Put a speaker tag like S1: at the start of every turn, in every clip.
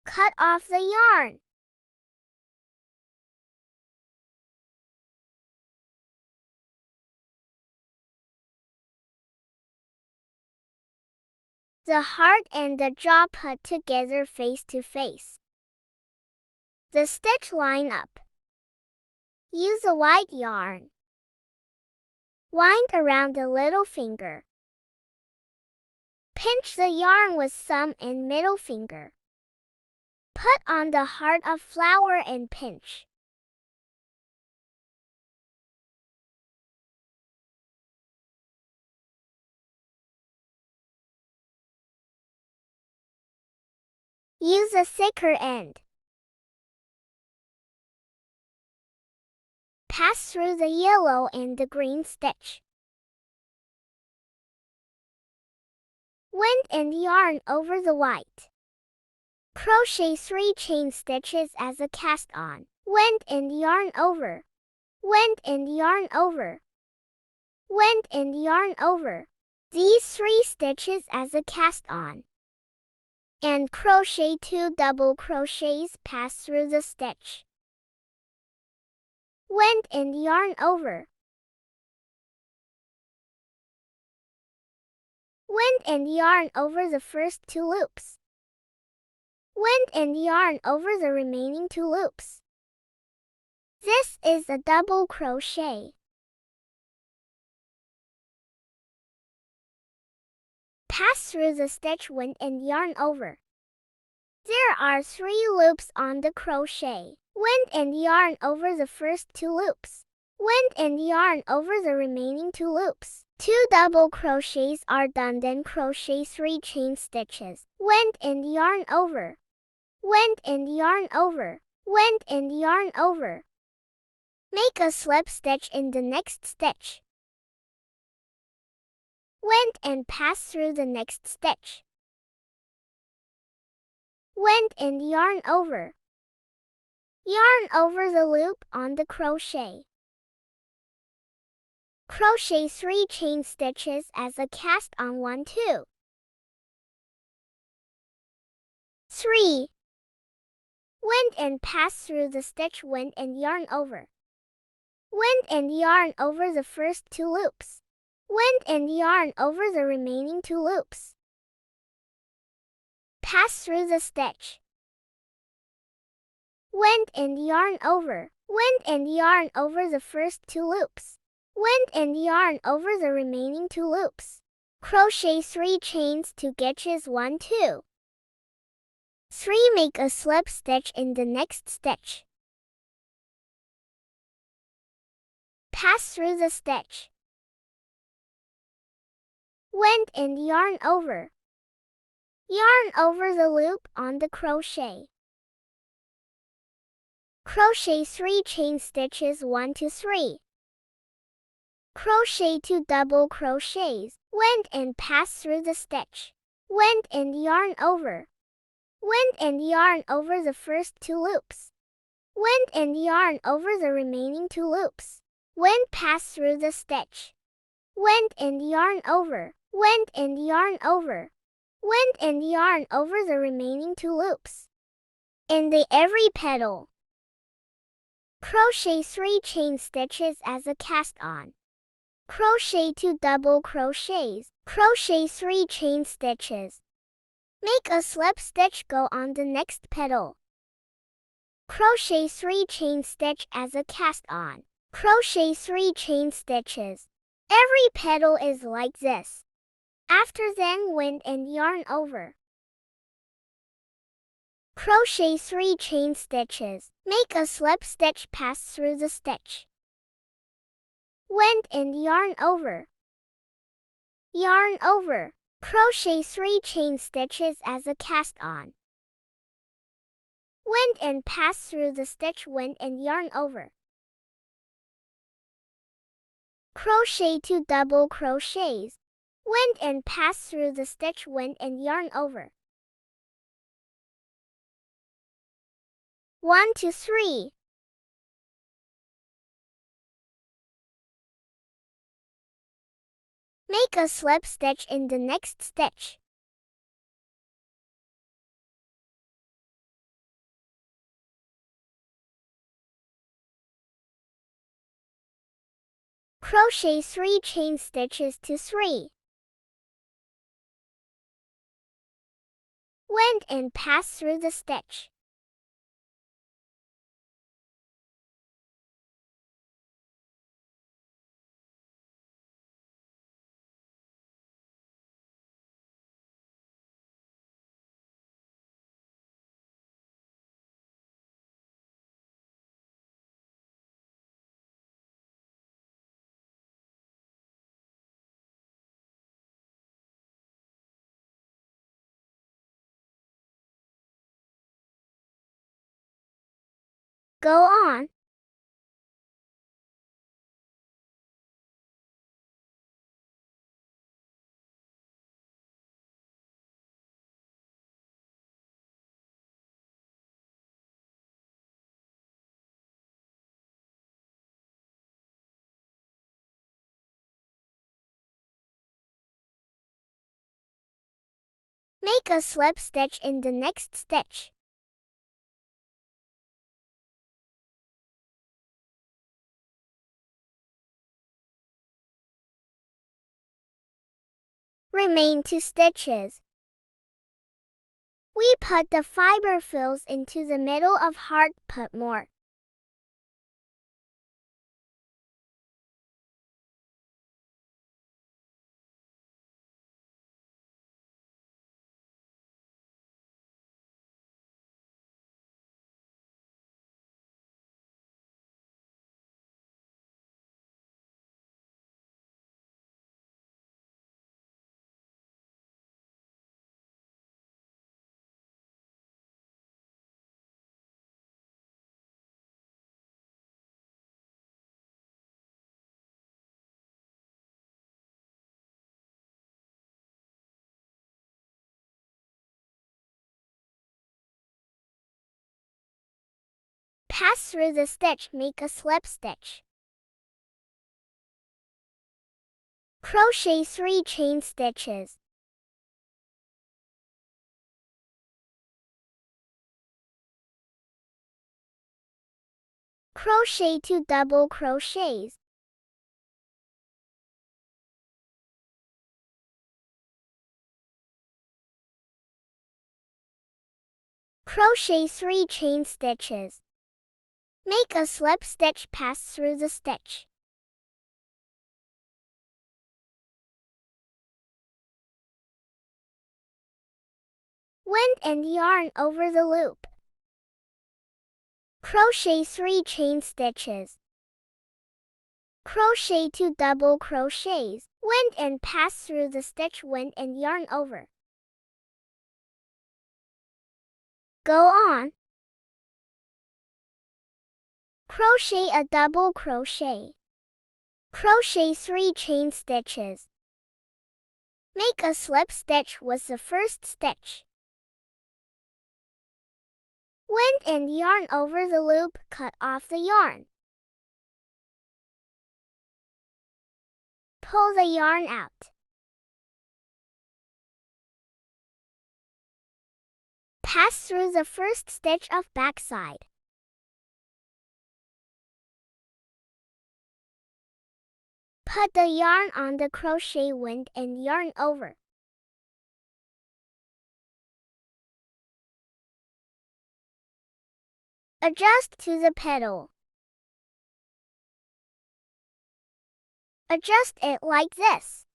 S1: Cut off the yarn. The heart and the jaw put together face to face. The stitch line up. Use a white yarn. Wind around the little finger. Pinch the yarn with thumb and middle finger. Put on the heart of flower and pinch. Use a thicker end. Pass through the yellow and the green stitch. Wind and yarn over the white. Crochet 3 chain stitches as a cast on. Wind and yarn over. Wind and yarn over. Wind and yarn over. These 3 stitches as a cast on. And crochet 2 double crochets pass through the stitch. Wind and yarn over. Wind and yarn over the first 2 loops. Wind and yarn over the remaining 2 loops. This is a double crochet. Pass through the stitch, wind and yarn over. There are 3 loops on the crochet. Wind and yarn over the first 2 loops. Wind and yarn over the remaining 2 loops. 2 double crochets are done, then crochet 3 chain stitches. Wind and yarn over. Wind and yarn over. Wind and yarn over. Make a slip stitch in the next stitch. Wind and pass through the next stitch. Wind and yarn over. Yarn over the loop on the crochet. Crochet 3 chain stitches as a cast on 1, 2, 3. Wind and pass through the stitch, wind and yarn over. Wind and yarn over the first 2 loops. Wind and yarn over the remaining 2 loops. Pass through the stitch. Wind and yarn over. Wind and yarn over the first 2 loops. Wind and yarn over the remaining 2 loops. Crochet 3 chains, 2 stitches, 1, 2, 3. Make a slip stitch in the next stitch. Pass through the stitch. Wind and yarn over. Yarn over the loop on the crochet. Crochet 3 chain stitches, 1 to 3. Crochet 2 double crochets. Wind and pass through the stitch. Wind and yarn over. Wind and yarn over the first 2 loops. Wind and yarn over the remaining 2 loops. Wind, pass through the stitch. Wind and yarn over. Wind and yarn over. Wind and yarn over the remaining 2 loops. In the every petal. Crochet 3 chain stitches as a cast on. Crochet 2 double crochets. Crochet 3 chain stitches. Make a slip stitch, go on the next petal. Crochet 3 chain stitch as a cast on. Crochet 3 chain stitches. Every petal is like this. After then, wind and yarn over. Crochet 3 chain stitches. Make a slip stitch, pass through the stitch. Wind and yarn over. Yarn over. Crochet 3 chain stitches as a cast on. Wind and pass through the stitch, wind and yarn over. Crochet 2 double crochets. Wind and pass through the stitch, wind and yarn over. 1 to 3. Make a slip stitch in the next stitch. Crochet 3 chain stitches to 3. Went and pass through the stitch. Go on. Make a slip stitch in the next stitch. Remain 2 stitches. We put the fiber fills into the middle of heart. Put more. Pass through the stitch. Make a slip stitch. Crochet 3 chain stitches. Crochet 2 double crochets. Crochet 3 chain stitches. Make a slip stitch. Pass through the stitch. Wind and yarn over the loop. Crochet 3 chain stitches. Crochet 2 double crochets. Wind and pass through the stitch. Wind and yarn over. Go on. Crochet a double crochet. Crochet 3 chain stitches. Make a slip stitch with the first stitch. Wind and yarn over the loop. Cut off the yarn. Pull the yarn out. Pass through the first stitch of backside. Put the yarn on the crochet. Wind and yarn over. Adjust to the pedal. Adjust it like this.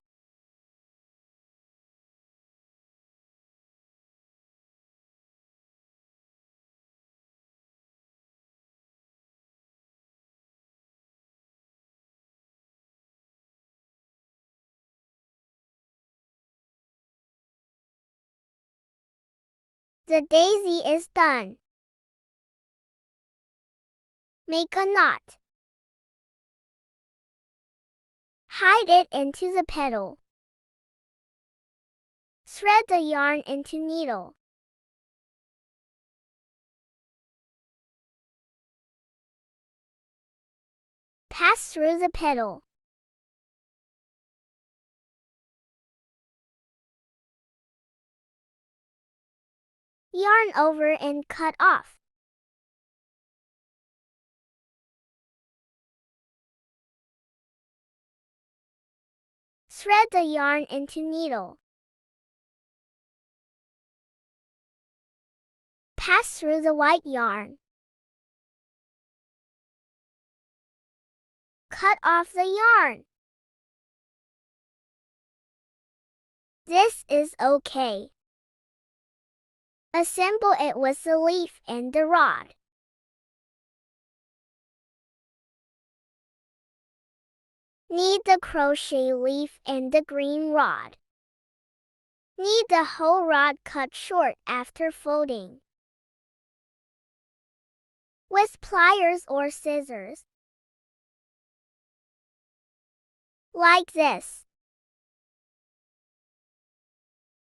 S1: The daisy is done. Make a knot. Hide it into the pedal. Thread the yarn into needle. Pass through the pedal. Yarn over and cut off. Thread the yarn into needle. Pass through the white yarn. Cut off the yarn. This is okay. Assemble it with the leaf and the rod. Knead the crochet leaf and the green rod. Knead the whole rod cut short after folding. With pliers or scissors. Like this.